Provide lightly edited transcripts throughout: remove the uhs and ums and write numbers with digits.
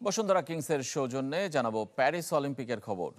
বসুন্ধরা কিংসের সৌজন্যে জানাবো প্যারিস অলিম্পিকের খবর।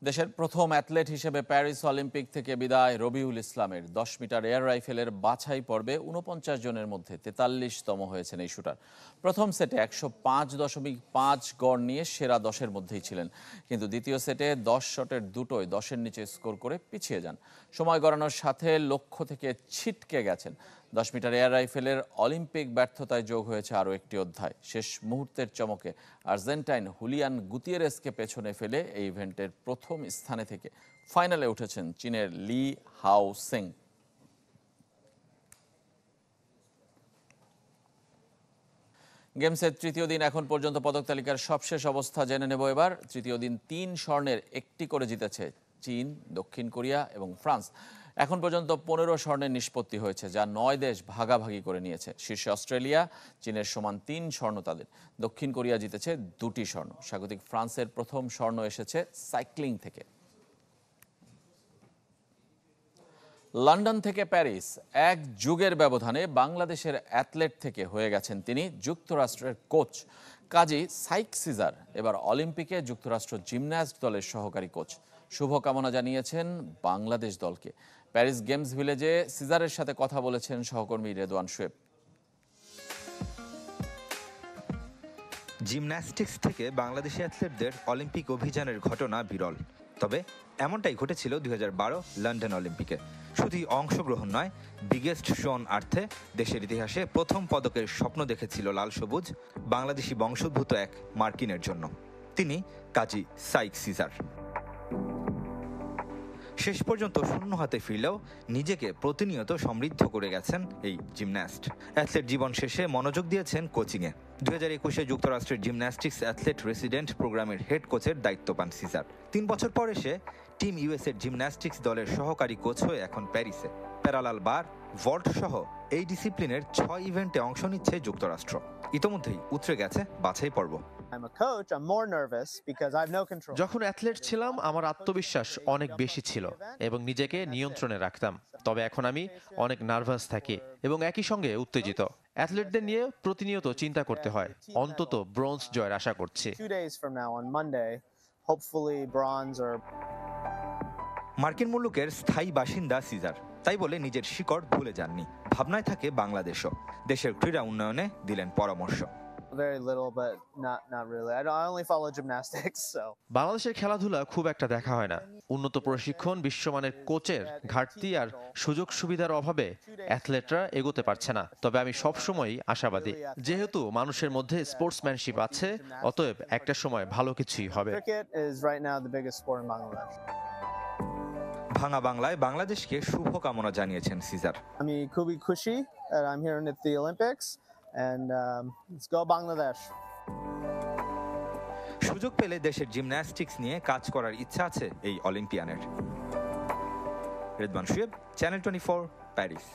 দেশের প্রথম অ্যাথলেট হিসেবে প্যারিস অলিম্পিক থেকে বিদায় রবিউল ইসলামের। 10 মিটার এয়ার রাইফেলের বাছাই পর্বে 49 জনের মধ্যে 43তম হয়েছেন এই শুটার। প্রথম সেটে 105.5 গড় নিয়ে সেরা 10-এর মধ্যেই ছিলেন, কিন্তু দ্বিতীয় সেটে 10 শটের দুটোই 10-এর নিচে স্কোর করে পিছিয়ে যান। সময় গড়ানোর সাথে লক্ষ্য থেকে ছিটকে গেছেন। 10 মিটার এয়ার রাইফেলের অলিম্পিক ব্যর্থতায় যোগ হয়েছে আরও একটি অধ্যায়। শেষ মুহূর্তের চমকে আর্জেন্টাইন হুলিয়ান গুতিয়েরেসকে পেছনে ফেলে এই ইভেন্টের প্রথম স্থানে থেকে ফাইনালে উঠেছেন চীনের লি হাও সেং। গেমসের তৃতীয় দিন এখন পর্যন্ত পদক তালিকার সবশেষ অবস্থা জেনে নেব এবার। তৃতীয় দিন 3 স্বর্ণের একটি করে জিতেছে চীন, দক্ষিণ কোরিয়া এবং ফ্রান্স। এখন পর্যন্ত 15 স্বর্ণের নিষ্পত্তি হয়েছে, যা 9 দেশ ভাগাভাগি করে নিয়েছে। শীর্ষে অস্ট্রেলিয়া, চীনের সমান 3 স্বর্ণ তাদের। দক্ষিণ কোরিয়া জিতেছে 2টি স্বর্ণ। স্বাগতিক ফ্রান্সের প্রথম স্বর্ণ এসেছে সাইক্লিং থেকে। লন্ডন থেকে প্যারিস, এক যুগের ব্যবধানে বাংলাদেশের অ্যাথলেট থেকে হয়ে গেছেন তিনি যুক্তরাষ্ট্রের কোচ। কাজী সাইক সিজার এবার অলিম্পিকে যুক্তরাষ্ট্র জিমন্যাস্ট দলের সহকারী কোচ। শুভকামনা জানিয়েছেন বাংলাদেশ দলকে। প্যারিস গেমস ভিলেজে সিজারের সাথে কথা বলেছেন সহকর্মী রেদওয়ান শোয়েব। জিমন্যাস্টিক্স থেকে বাংলাদেশি অ্যাথলেটদের অলিম্পিক অভিযানের ঘটনা বিরল, তবে এমনটাই ঘটেছিল 2012 লন্ডন অলিম্পিকে। শুধু অংশগ্রহণ নয়, বিগেস্ট শো অন আর্থে দেশের ইতিহাসে প্রথম পদকের স্বপ্ন দেখেছিল লাল সবুজ বাংলাদেশি বংশোদ্ভূত এক মার্কিনের জন্য। তিনি কাজী সাইক সিজার। শেষ পর্যন্ত শূন্য হাতে ফিরলেও নিজেকে প্রতিনিয়ত সমৃদ্ধ করে গেছেন এই জিমন্যাস্ট। অ্যাথলেট জীবন শেষে মনোযোগ দিয়েছেন কোচিংয়ে। 2021-এ যুক্তরাষ্ট্রের জিমন্যাস্টিক্স অ্যাথলেট রেসিডেন্ট প্রোগ্রামের হেড কোচের দায়িত্ব পান সিজার। 3 বছর পর এসে টিম ইউএসএর জিমন্যাস্টিক্স দলের সহকারী কোচ হয়ে এখন প্যারিসে। প্যারালাল বার, ভল্ট সহ এই ডিসিপ্লিনের 6 ইভেন্টে অংশ নিচ্ছে যুক্তরাষ্ট্র। ইতোমধ্যেই উতরে গেছে বাছাই পর্ব। যখন অ্যাথলেট ছিলাম আমার আত্মবিশ্বাস অনেক বেশি ছিল এবং নিজেকে নিয়ন্ত্রণে রাখতাম। তবে এখন আমি অনেক নার্ভাস থাকি এবং একই সঙ্গে উত্তেজিত। অ্যাথলেটদের নিয়ে প্রতিনিয়ত চিন্তা করতে হয়। অন্তত ব্রোঞ্জ জয়ের আশা করছি। মার্কিন মুলুকের স্থায়ী বাসিন্দা সিজার, তাই বলে নিজের শিকড় ভুলে যাননি। ভাবনায় থাকে বাংলাদেশও। দেশের ক্রীড়া উন্নয়নে দিলেন পরামর্শ। বাংলাদেশের খেলাধুলা খুব একটা দেখা হয় না। উন্নত প্রশিক্ষণ, বিশ্বমানের কোচের ঘাটতি আর সুযোগ সুবিধার অভাবে অ্যাথলেটরা এগোতে পারছে না। তবে আমি সবসময়ই আশাবাদী। যেহেতু মানুষের মধ্যে স্পোর্টসম্যানশিপ আছে, অতএব একটা সময় ভালো কিছুই হবে। ভাঙা বাংলায় বাংলাদেশকে শুভকামনা জানিয়েছেন সিজার। আমি খুবই খুশি that I'm here at the Olympics and let's go Bangladesh. সুযোগ পেলে দেশের জিমন্যাস্টিক্স নিয়ে কাজ করার ইচ্ছা আছে এই অলিম্পিয়ানের। Redwan Shoaib, channel 24, Paris.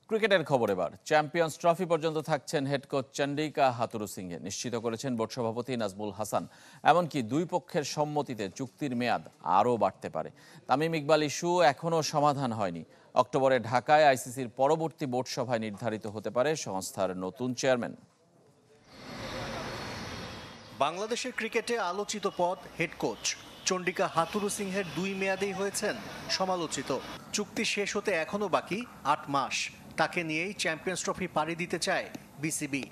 ক্রিকেটের খবর এবার। চ্যাম্পিয়ন্স ট্রফি পর্যন্ত থাকছেন হেড কোচ চন্ডিকা হাথুরুসিংহে, নিশ্চিত করেছেন বোর্ড সভাপতি নাজমুল হাসান। এমনকি দুই পক্ষের সম্মতিতে চুক্তির মেয়াদ আরও বাড়তে পারে। তামিম ইকবাল ইস্যু এখনও সমাধান হয়নি। অক্টোবরে ঢাকায় আইসিসির পরবর্তী বোর্ড সভায় নির্ধারিত হতে পারে সংস্থার নতুন চেয়ারম্যান। বাংলাদেশের ক্রিকেটে আলোচিত পদ হেড কোচ চন্ডিকা হাথুরুসিংহের 2 মেয়াদেই হয়েছেন সমালোচিত। চুক্তি শেষ হতে এখনো বাকি 8 মাস। তাকে নিয়েই চ্যাম্পিয়ন্স ট্রফি পাড়ি দিতে চায় বিসিবি।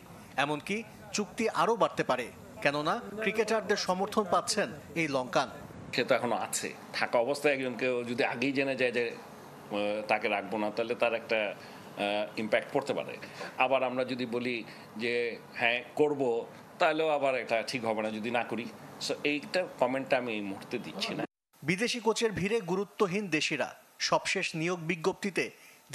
এমনকি চুক্তি আরও বাড়তে পারে, কেননা ক্রিকেটারদের সমর্থন পাচ্ছেন এই লঙ্কান। সে তো এখনো আছে থাকা অবস্থায়। একজনকে যদি আগেই জেনে যায় যে তাকে রাখবো না, তাহলে তার একটা ইম্প্যাক্ট পড়তে পারে। আবার আমরা যদি বলি যে হ্যাঁ করব, তাহলেও আবার এটা ঠিক হবে না যদি না করি। সো এইটা কমেন্টটা আমি এই মুহূর্তে দিচ্ছি না। বিদেশি কোচের ভিড়ে গুরুত্বহীন দেশিরা। সবশেষ নিয়োগ বিজ্ঞপ্তিতে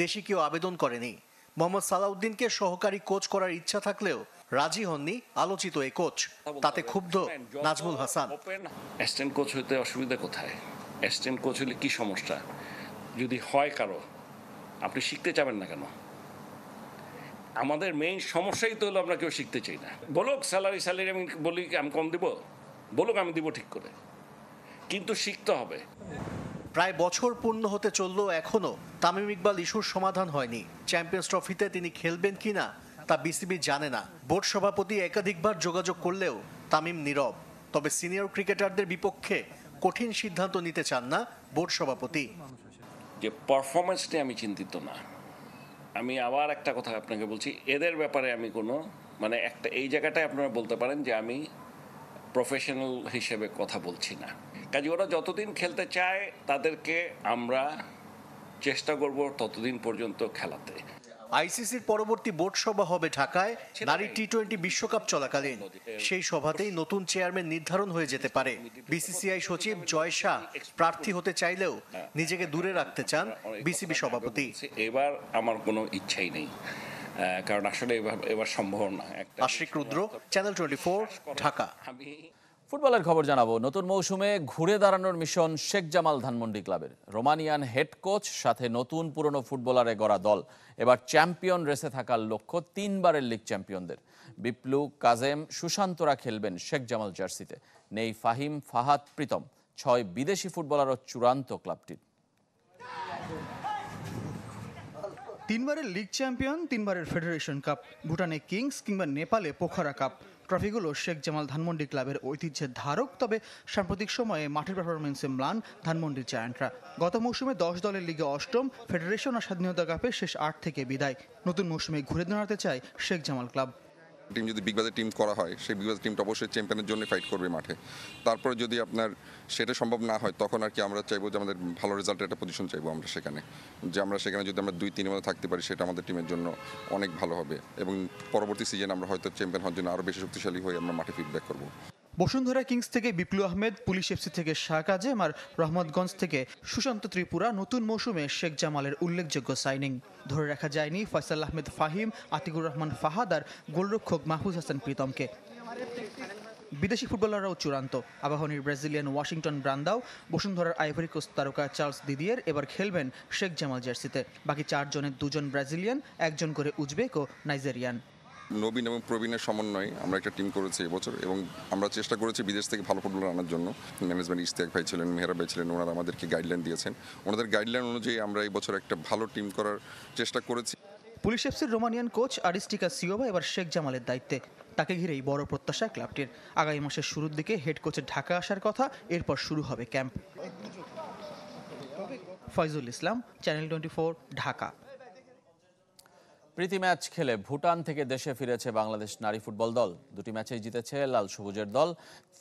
দেশি কেউ আবেদন করেনি। মোহাম্মদ সালাউদ্দিনকে সহকারী কোচ করার ইচ্ছা থাকলেও রাজি হননি আলোচিত এই কোচ। তাতে ক্ষুব্ধ নাজমুল হাসান। অ্যাসিস্ট্যান্ট কোচ হইতে অসুবিধা কোথায়? অ্যাসিস্ট্যান্ট কোচ হলে কি সমস্যা? যদি হয় কারো, আপনি শিখতে চাবেন না কেন? আমাদের মেইন সমস্যাই তো হলো আমরা কেউ শিখতে চাই না। বলুক স্যালারি আমি বলি আমি কম দিব, বলুক আমি দিব ঠিক করে, কিন্তু শিখতে হবে। প্রায় বছর পূর্ণ হতে চলল, এখনো তামিম ইকবাল ইস্যুর সমাধান হয়নি। চ্যাম্পিয়ন্স ট্রফিতে তিনি খেলবেন কিনা তা বিসিবি জানে না। বোর্ড সভাপতি একাধিকবার যোগাযোগ করলেও তামিম নীরব। তবে সিনিয়র ক্রিকেটারদের বিপক্ষে কঠিন সিদ্ধান্ত নিতে চান না বোর্ড সভাপতি। যে পারফরমেন্স নিয়ে আমি চিন্তিত না। আমি আবার একটা কথা আপনাকে বলছি, এদের ব্যাপারে আমি কোনো একটা এই জায়গাটায় আপনারা বলতে পারেন যে আমি প্রফেশনাল হিসেবে কথা বলছি না। কাজে ওরা যতদিন খেলতে চায় তাদেরকে আমরা চেষ্টা করব ততদিন পর্যন্ত খেলাতে। আইসিসির পরবর্তী বোর্ড সভা হবে ঢাকায় নারী টি-20 বিশ্বকাপ চলাকালীন। সেই সভাতেই নতুন চেয়ারম্যান নির্ধারণ হয়ে যেতে পারে। বিসিসিআই সচিব জয় শাহ প্রার্থী হতে চাইলেও নিজেকে দূরে রাখতে চান বিসিবি সভাপতি। এবার আমার কোনো ইচ্ছাই নেই, কারণ আসলে এবার সম্ভব না। আশিক রুদ্র, চ্যানেল 24, ঢাকা। ফুটবলের খবর জানাবো। নতুন মৌসুমে ঘুরে দাঁড়ানোর মিশন শেখ জামাল ধানমন্ডি ক্লাবের। রোমানিয়ান হেড কোচ সাথে নতুন পুরনো ফুটবলারে গড়া দল এবার চ্যাম্পিয়ন রেসে থাকার লক্ষ্য 3 বারের লিগ চ্যাম্পিয়নদের। বিপ্লু, কাজেম, সুশান্তরা খেলবেন শেখ জামাল জার্সিতে। নেই ফাহিম, ফাহাদ, প্রীতম। 6 বিদেশি ফুটবলারও চূড়ান্ত ক্লাবটির। 3 বারের লিগ চ্যাম্পিয়ন, 3 বারের ফেডারেশন কাপ, ভুটানে কিংস কিংবা নেপালে পোখারা কাপ, ট্রফিগুলো শেখ জামাল ধানমন্ডি ক্লাবের ঐতিহ্যের ধারক। তবে সাম্প্রতিক সময়ে মাঠের পারফরমেন্সে ম্লান ধানমন্ডির জায়ান্টরা। গত মৌসুমে 10 দলের লিগে অষ্টম, ফেডারেশন আর স্বাধীনতা কাপে শেষ 8 থেকে বিদায়। নতুন মৌসুমে ঘুরে দাঁড়াতে চায় শেখ জামাল ক্লাব। টিম যদি বিগ বাজার টিম করা হয়, সেই বিগ বাজার টিমটা অবশ্যই চ্যাম্পিয়নের জন্য ফাইট করবে মাঠে। তারপরে যদি আপনার সেটা সম্ভব না হয়, তখন আর কি আমরা চাইবো যে আমাদের ভালো রেজাল্টের একটা পজিশন চাইবো আমরা সেখানে, যে আমরা সেখানে যদি আমরা 2-3 মধ্যে থাকতে পারি, সেটা আমাদের টিমের জন্য অনেক ভালো হবে এবং পরবর্তী সিজন আমরা হয়তো চ্যাম্পিয়ন হওয়ার জন্য আরও বেশি শক্তিশালী হয়ে আমরা মাঠে ফিডব্যাক করবো। বসুন্ধরা কিংস থেকে বিপ্লু আহমেদ, পুলিশ এফসি থেকে শাহ কাজেম আর রহমতগঞ্জ থেকে সুশান্ত ত্রিপুরা নতুন মৌসুমে শেখ জামালের উল্লেখযোগ্য সাইনিং। ধরে রাখা যায়নি ফয়সাল আহমেদ ফাহিম, আতিকুর রহমান ফাহাদ আর গোলরক্ষক মাহফুজ হাসান প্রীতমকে। বিদেশি ফুটবলাররাও চূড়ান্ত। আবাহনীর ব্রাজিলিয়ান ওয়াশিংটন ব্রান্দাও, বসুন্ধরার আইভরি কোস্ট তারকা চার্লস দিদিয়ের এবার খেলবেন শেখ জামাল জার্সিতে। বাকি 4 জনের 2 জন ব্রাজিলিয়ান, 1 জন করে উজবেক ও নাইজেরিয়ান। নবীন এবং প্রবীণের সমন্বয়ে আমরা একটা টিম করেছি এবছর এবং আমরা চেষ্টা করেছি বিদেশ থেকে ভালো ফুটবলার আনার জন্য। ম্যানেজমেন্ট ইশতিয়াক ভাই ছিলেন, মেহরা ভাই ছিলেন, ওনারা আমাদেরকে গাইডলাইন দিয়েছেন। ওনাদের গাইডলাইন অনুযায়ী আমরা এই বছর একটা ভালো টিম করার চেষ্টা করেছি। পুলিশ এফসির রোমানিয়ান কোচ আরিস্টিকা সিওভা এবার শেখ জামালের দায়িত্বে। তাকে ঘিরেই বড় প্রত্যাশা ক্লাবটির। আগামী মাসের শুরুর দিকে হেড কোচের ঢাকা আসার কথা, এরপর শুরু হবে ক্যাম্প। ফয়জুল ইসলাম, চ্যানেল 24, ঢাকা। প্রীতি ম্যাচ খেলে ভুটান থেকে দেশে ফিরেছে বাংলাদেশ নারী ফুটবল দল। 2টি ম্যাচেই জিতেছে লাল সবুজের দল।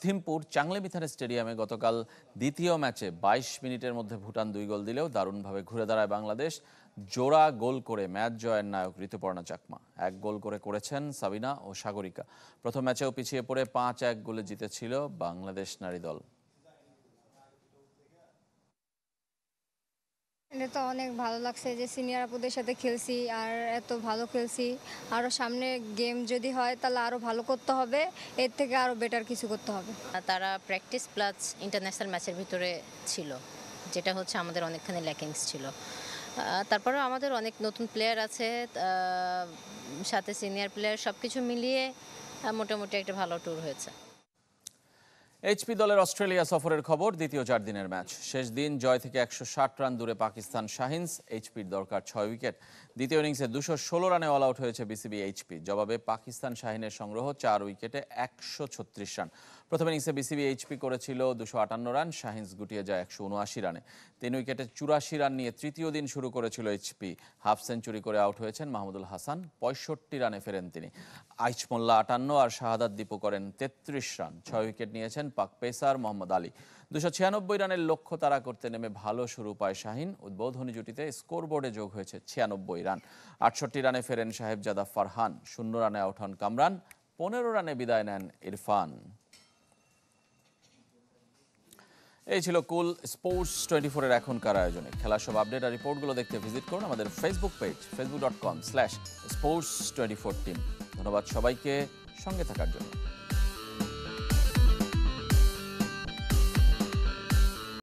থিম্পুর চাংলেমিথার স্টেডিয়ামে গতকাল দ্বিতীয় ম্যাচে 22 মিনিটের মধ্যে ভুটান 2 গোল দিলেও দারুণভাবে ঘুরে দাঁড়ায় বাংলাদেশ। জোড়া গোল করে ম্যাচ জয়ের নায়ক ঋতুপর্ণা চাকমা। 1 গোল করেছেন সাবিনা ও সাগরিকা। প্রথম ম্যাচেও পিছিয়ে পড়ে 5-1 গোলে জিতেছিল বাংলাদেশ নারী দল। এটা তো অনেক ভালো লাগছে যে সিনিয়র আপুদের সাথে খেলছি আর এত ভালো খেলছি। আরও সামনে গেম যদি হয় তাহলে আরও ভালো করতে হবে, এর থেকে আরও বেটার কিছু করতে হবে। তারা প্র্যাকটিস প্লাস ইন্টারন্যাশনাল ম্যাচের ভিতরে ছিল, যেটা হচ্ছে আমাদের অনেকখানি ল্যাকিংস ছিল। তারপরেও আমাদের অনেক নতুন প্লেয়ার আছে, সাথে সিনিয়র প্লেয়ার, সব কিছু মিলিয়ে মোটামুটি একটা ভালো ট্যুর হয়েছে। এইচপি দলের অস্ট্রেলিয়া সফরের খবর। দ্বিতীয় 4 দিনের ম্যাচ শেষ দিন জয় থেকে 160 রান দূরে পাকিস্তান শাহিনস। এইচপির দরকার 6 উইকেট। দ্বিতীয় ইনিংসে 216 রানে অল আউট হয়েছে বিসিবি এইচপি। জবাবে পাকিস্তান শাহিনের সংগ্রহ 4 উইকেটে 136 রান। প্রথম ইনিংসে বিসিবি এইচপি করেছিল 258 রান, শাহিনস গুটিয়ে যায় 179 রানে। 3 উইকেটে 84 রান নিয়ে তৃতীয় দিন শুরু করেছিল এইচপি। হাফ সেঞ্চুরি করে আউট হয়েছেন মাহমুদুল হাসান। 65 রানে ফেরেন তিনি। আইচ মোল্লা 58 আর শাহাদাত দীপু করেন 33 রান। 6 উইকেট নিয়েছেন পাক পেসার মোহাম্মদ আলী। 296 রানের লক্ষ্য তাড়া করতে নেমে ভালো শুরু পায় শাহিন। উদ্বোধনী জুটিতে স্কোরবোর্ডে যোগ হয়েছে 96 রান। 68 রানে ফেরেন সাহেবজাদা ফারহান। 0 রানে আউট হন কামরান। 15 রানে বিদায় নেন ইরফান। এই ছিল কুল স্পোর্টস 24-এর এখনকার আয়োজনে। খেলার সব আপডেট আর রিপোর্টগুলো দেখতে ভিজিট করুন আমাদের ফেসবুক পেজ facebook.com/sports24team। ধন্যবাদ সবাইকে সঙ্গে থাকার জন্য।